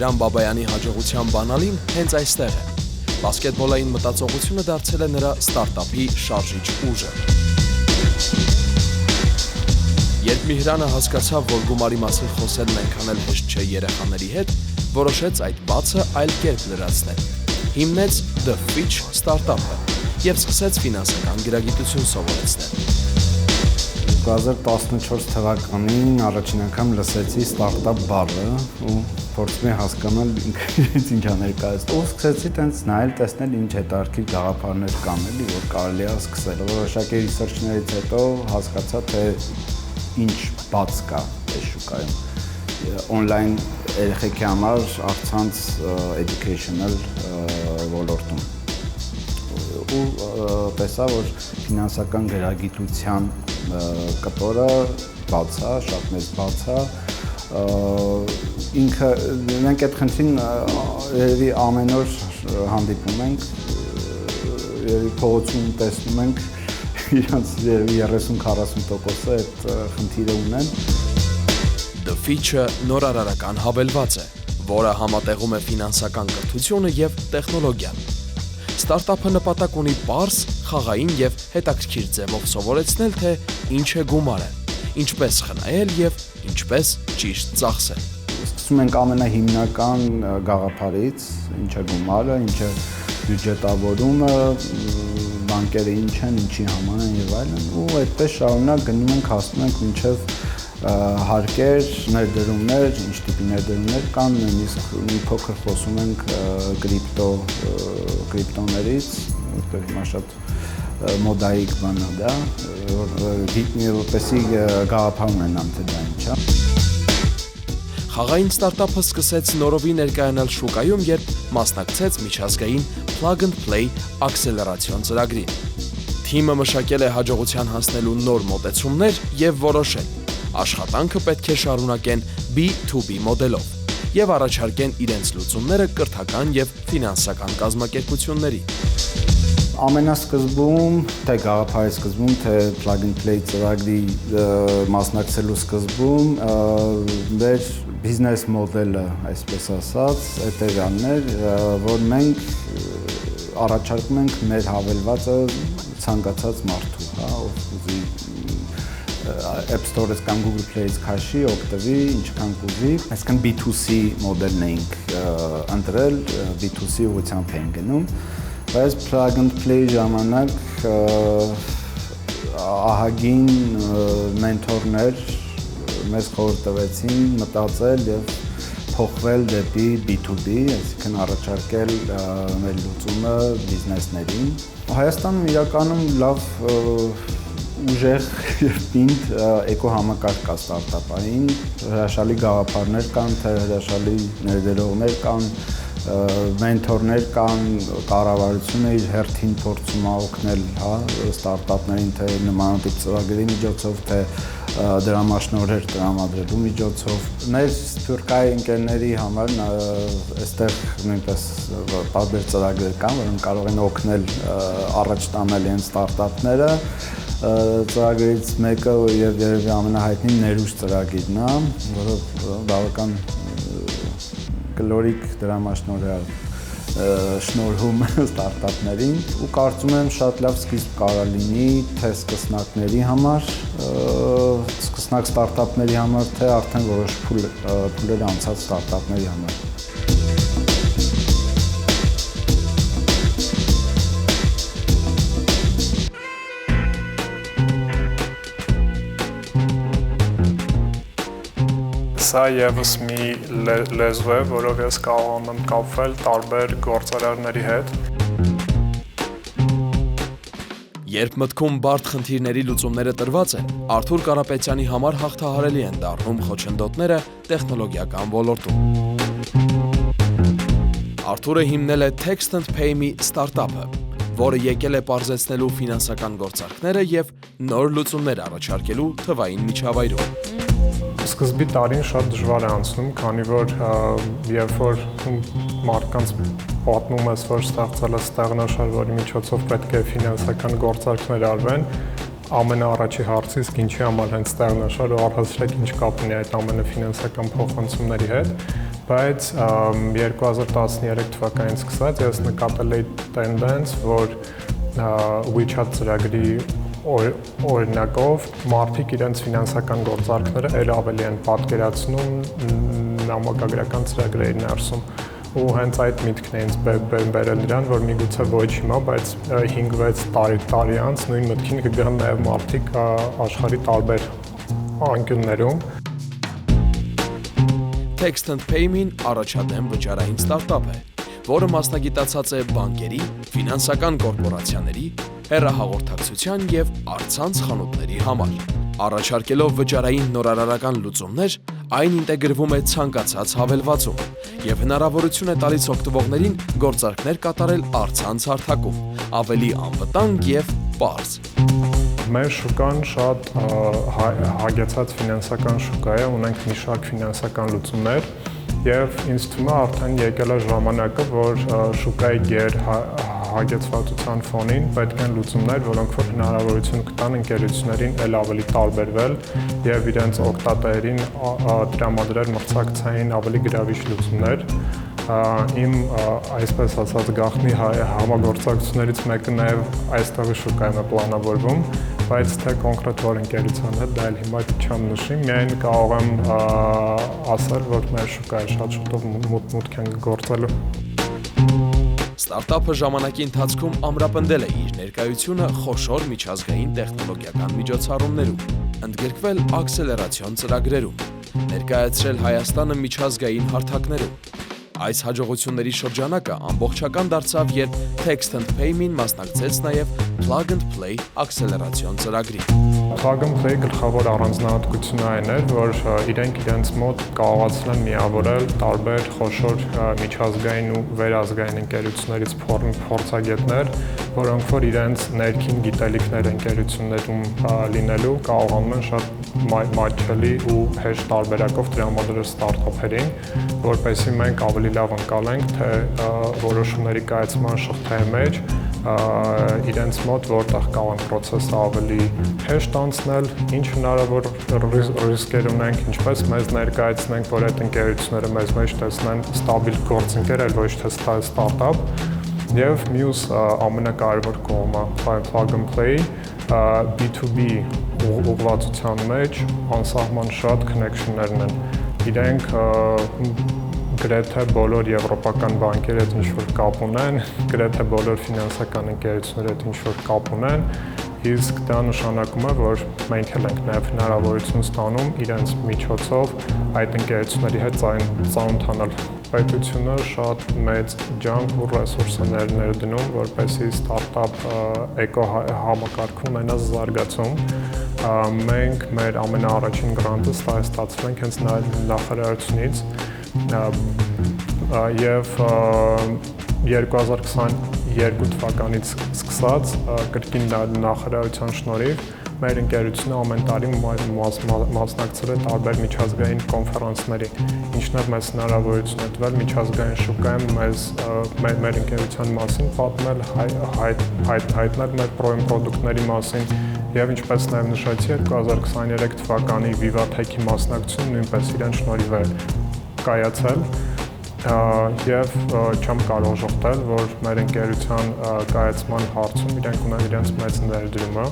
Միհրան Բաբայանի հաջողության բանալին հենց այստեղ է։ Բասկետբոլային մտածողությունը դարձել է նրա ստարտափի շարժիչ ուժը։ Երբ Միհրանը հասկացավ, որ գումարի մասին խոսելն այնքան էլ հեշտ չէ երեխաների հետ, որոշեց այդ բացը այլ կերպ լրացնել։ Հիմնեց The Fitch ստարտափը և սկսեց ֆինանսական գիտություն սովորեցնել։ 2014 թվականին առաջին անգամ լսեցի ստարտափ բառը ու փորձում եմ հասկանալ ինչ ներկայացնում։ Ու սկսեցի տենց նայել, տեսնել ինչ հետարքի գաղափարներ կան, էլի որ կարելի է սկսել։ Որոշակի ռիսերչներից հետո հասկացա, թե ինչ բաց կա այս շուկայում։ Օնլայն երեխեքի համար առցանց educational ոլորտում։ Ու տեսա, որ ֆինանսական գրագիտության կտորը բաց է, շատ մեծ բաց է։ Ինքը մենք այդ խնդրին երևի ամեն օր հանդիպում ենք, երևի փողոցում տեսնում ենք իրանց երևի 30-40%-ը այդ խնդիրը ունեն։ The Fitch-ը նորարարական հավելված է, որը համատեղում է ֆինանսական կրթությունը և տեխնոլոգիան։ Ստարտափը նպատակ ունի պարզ, խաղային և հետաքրքիր ձևով սովորեցնել, թե ինչ է գումարը, ինչպես խնայել և ինչպես ճիշտ ծախսել։ Սկսում ենք ամենահիմնական գաղափարից, ինչ է գումարը, ինչ է բյուջետավորումը, բանկերը ինչ են, ինչի համար են և այլն, ու այդպես շարունակ գնում ենք, հասնում ենք մինչև հարկեր, ներդրումներ, ինչ տիպի ներդրումներ կան, նույնիսկ մի փոքր խոսում ենք կրիպտոներից, որտեղ հիմա շատ մոդայիկ բան է դա, որպեսզի գաղափար ունենամ, թե դա ինչ է։ Խաղային ստարտափը սկսեց նորովի ներկայանալ շուկայում, երբ մասնակցեց միջազգային Plug and Play աքսելերացիոն ծրագրին։ Թիմը մշակել է հաջողության հասնելու նոր մոտեցումներ և որոշել, աշխատանքը պետք է շարունակեն B2B մոդելով և առաջարկեն իրենց լուծումները կրթական և ֆինանսական կազմակերպությունների։ Ամենասկզբում, թե գաղափարի սկզբում, թե Plug and Play ծրագրի մասնակցելու սկզբում մեր բիզնես մոդելը, այսպես ասած, հետևյալն էր, որ մենք առաջարկում ենք մեր հավելվածը ցանկացած մարդու, ով ուզի App Store-ից կամ Google Play-ից քաշի, օգտվի, ինչքան կուզի, այսինքն B2C մոդելն էինք ընտրել, B2C ուղղությամբ էինք գնում, բայց Plug and Play ժամանակ ահագին մենթորներ մեզ խորհուրդ տվեցին մտածել և փոխվել դեպի B2B, այսինքն առաջարկել մեր լուծումը բիզնեսներին։ Հայաստանում իրականում լավ ուժեղ և պինդ էկոհամակարգ կա ստարտափային, հրաշալի գաղափարներ կան, թե հրաշալի ներդրողներ կան, մենթորներ կան, կառավարությունը իր հերթին փորձում է օգնել ստարտափներին, թե նմանատիպ ծրագրերի միջոցով, թե դրամաշնորհեր տրամադրելու միջոցով։ Մեր սփյուռքահայ ընկերների համար այստեղ նույնպես տարբեր ծրագրեր կան, որոնք կարող են օգնել առաջ տանել իրենց ստարտափները։ Ծրագրից մեկը և երևի ամենահայտնին ներուժ ծրագիրն է, որը բավական կլորիկ դրամաշնորհ է շնորհում ստարտափներին ու կարծում եմ շատ լավ սկիզբ կարող լինի թե սկսնակների համար, սկսնակ ստարտափների համար, թե արդեն որոշ փուլեր անցած ստարտափների համար։ Սա ևս մի լեզու է, որով ես կարողանում եմ կապվել տարբեր գործարարների հետ։ Երբ մտքում բարդ խնդիրների լուծումները տրված են, Արթուր Կարապետյանի համար հաղթահարելի են դառնում խոչընդոտները տեխնոլոգիական ոլորտում։ Արթուրը հիմնել է Text and Pay-me ստարտափը, որը եկել է պարզեցնելու ֆինանսական գործարքները և նոր լուծումներ առաջարկելու թվային միջավայրում։ Սկզբի տարին շատ դժվար է անցնում, քանի որ երբ որ մարդկանց պատմում ես, որ ստեղծել ես ստեղնաշար, որի միջոցով պետք է ֆինանսական գործարքներ արվեն, ամենաառաջի հարցը ինչի համար հենց ստեղնաշար ու առհասարակ ինչ կապ ունի այդ ամենը ֆինանսական փոխանցումների հետ։ Բայց 2013 թվականից սկսած ես նկատել էի տենդենց, որ WeChat ծրագրի օրինակով մարդիկ իրենց ֆինանսական գործարքները ել ավելի են պատկերացնում նամակագրական ծրագրերի ներսում ու հենց այդ միտքն է ինձ բերել նրան, որ միգուցե ոչ հիմա, բայց 5-6 տարի անց նույն մտքին կգան նաև մարդիկ աշխարհի տարբեր անկյուններում։ Text and Pay-ին առաջադեմ վճարային ստարտափ է, որը մասնագիտացած է բանկերի, ֆինանսական կորպորացիաների, հեռահաղորդակցության և առցանց խանութների համար։ Առաջարկելով վճարային նորարարական լուծումներ, այն ինտեգրվում է ցանկացած հավելվածում և հնարավորություն է տալիս օգտվողներին գործարքներ կատարել առցանց հարթակում, ավելի անվտանգ և պարզ։ Մեր շուկան շատ հագեցած ֆինանսական շուկա է, ունենք մի շարք ֆինանսական լուծումներ եւ ինձ թվում է արդեն եկել է ժամանակը, որ շուկայի գերհագեցվածության ֆոնին պետք են լուծումներ, որոնք որ հնարավորություն կտան ընկերություններին ել ավելի տարբերվել եւ իրենց օգտատերերին տրամադրել մրցակցային ավելի գրավիչ լուծումներ։ Իմ այսպես ասած գաղտնի համագործակցություններից մեկը նաև այստեղի շուկայում է պլանավորվում, բայց թե կոնկրետ որ ընկերության հետ դա էլ հիմա չեմ նշի, միայն կարող եմ ասել, որ մեր շուկայի շատ շուտով մուտք են գործելու։ Ստարտափը ժամանակի ընթացքում ամրապնդել է իր ներկայությունը խոշոր միջազգային տեխնոլոգիական միջոցառումներում, ընդգրկվել աքսելերացիոն ծրագրերում, ներկայացրել Հայաստանը միջազգային հարթակներում։ Այս հաջողությունների շրջանակը ամբողջական դարձավ, երբ Text and Pay-ին մասնակցեց նաև Plug and Play աքսելերացիոն ծրագրին։ Plug and Play գլխավոր առանձնահատկությունը այն էր, որ իրենք իրենց մոտ կարողացել են միավորել տարբեր խոշոր միջազգային ու վերազգային ընկերություններից փորձագետներ, որոնք որ իրենց ներքին գիտելիքներ ընկերություններում լինելու կարողանում են շատ մատչելի ու հեշտ տարբերակով տրամադրել ստարտափերին, որպեսզի մենք ավելի լավ ընկալենք, թե որոշումների կայացման շղթայի մեջ իրենց մոտ որտեղ կարող են process-ը ավելի հեշտ անցնել, ինչ հնարավոր ռիսկեր ունենք, ինչպես մեզ ներկայացնենք, որ այդ ընկերությունները մեզ մեջ տեսնեն ստաբիլ գործընկեր, այլ ոչ թե ստարտափ։ Եվ մյուս ամենակարևոր կողմը Plug and Play B2B ուղղվածության մեջ անսահման շատ connection-ներն են։ Իրենք գրեթե բոլոր եվրոպական բանկերի հետ ինչ-որ կապ ունեն, գրեթե բոլոր ֆինանսական ընկերությունների հետ ինչ-որ կապ ունեն, իսկ դա նշանակում է, որ մենք էլ ենք նաև հնարավորություն ստանում իրենց միջոցով այդ ընկերությունների հետ ծանոթանալ։ Պետությունը շատ մեծ ջանք ու ռեսուրսներ ներդնում, որպեսզի ստարտափ էկոհամակարգում ունենա զարգացում։ Մենք մեր ամենաառաջին գրանտը ստացել ենք հենց նախարարությունից եւ 2022 թվականից սկսած կրկին նախարարության շնորհիվ մեր ընկերությունը ամեն տարի մասնակցել է տարբեր միջազգային կոնֆերանսների, ինչն է մեզ հնարավորություն է տվել միջազգային շուկայում մեր ընկերության մասին պատմել, հայտնել մեր պրոդուկտների մասին եւ ինչպես նաեւ նշեցի 2023 թվականի Viva-Tech-ի մասնակցությունը նույնպես իրեն շնորհիվ է կայացել եւ չեմ կարող շղթել, որ մեր ընկերության կայացման հարցում իրենք ունեն իրենց մեծ ներդրումը,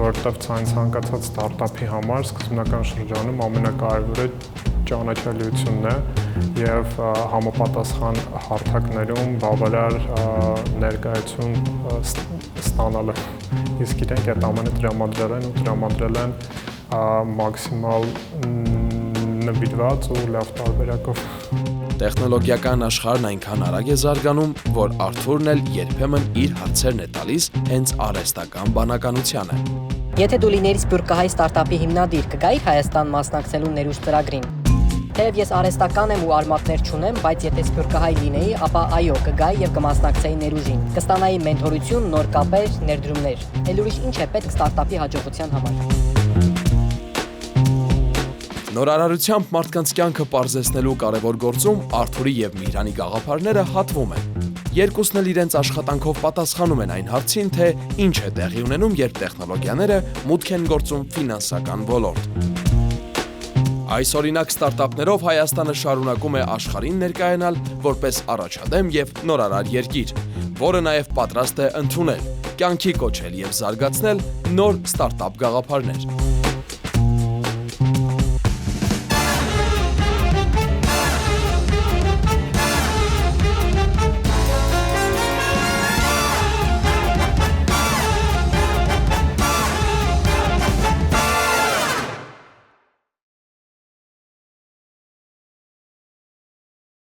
որովհետեւ ցանկացած ստարտափի համար սկզբնական շրջանում ամենակարևորը ճանաչելիությունն է եւ համապատասխան հարթակներում բավարար ներկայություն ստանալը։ Իսկ իրենք այդ ամենը տրամադրել են մաքսիմալ նվիրված ու լավ տարբերակով։ Տեխնոլոգիական աշխարհն այնքան արագ է զարգանում, որ Արթուրն էլ երբեմն իր հարցերն է տալիս հենց արհեստական բանականությանը։ Եթե դու լինեիր սփյուռքահայ ստարտափի հիմնադիր, կգայիր Հայաստան մասնակցելու ներուժ ծրագրին։ Թեև ես արհեստական եմ ու արմատներ չունեմ, բայց եթե սփյուռքահայ լինեի, ապա այո, կգայի եւ կմասնակցեի ներուժին։ Կստանայի մենթորություն, նոր կապեր, ներդրումներ։ Էլ ուրիշ ինչ է պետք ստարտափի հաջողության համար։ Նորարարությամբ մարդկանց կյանքը պարզեցնելու կարևոր գործում Արթուրի եւ Միհրանի գաղափարները հատվում են։ Երկուսն էլ իրենց աշխատանքով պատասխանում են այն հարցին, թե ինչ է տեղի ունենում, երբ տեխնոլոգիաները մուտք են գործում ֆինանսական ոլորտ։ Այս օրինակ ստարտափներով Հայաստանը շարունակում է աշխարհին ներկայանալ որպես առաջադեմ եւ նորարար երկիր, որը նաեւ պատրաստ է ընդունել, կյանքի կոչել եւ զարգացնել նոր ստարտափ գաղափարներ։